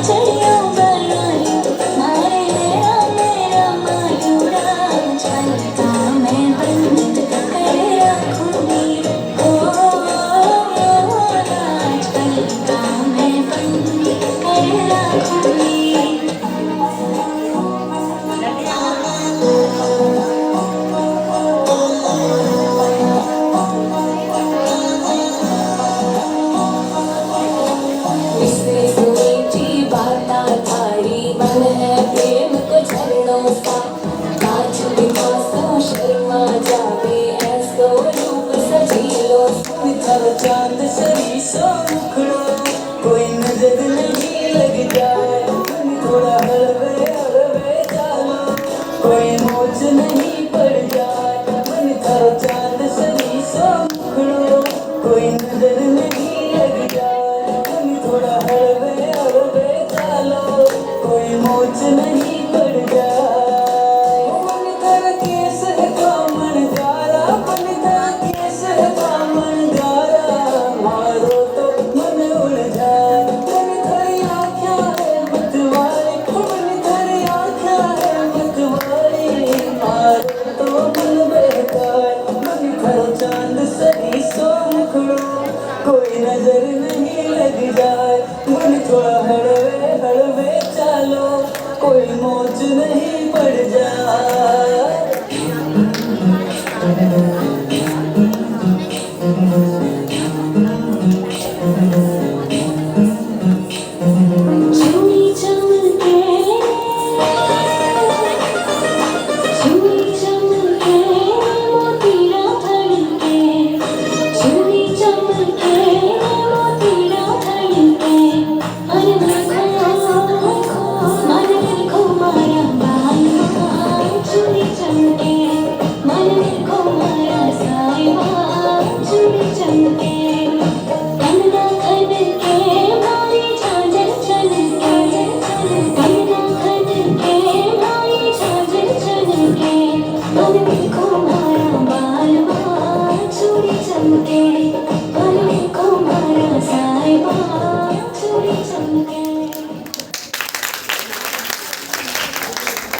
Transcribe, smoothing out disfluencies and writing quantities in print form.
चढ़ियो बनायो मारे हेरा मेरा मायूरा छलका मैं बंद कर रखूंगी ओ छलका मैं बंद कर रखूंगी। थारी मन है प्रेम को झरणों सा नाच दिखासो शर्मा जावे ऐसो रूप सजीलो सुधर चांद सरी सो मुखड़ो कोई नजर नहीं लग जाए।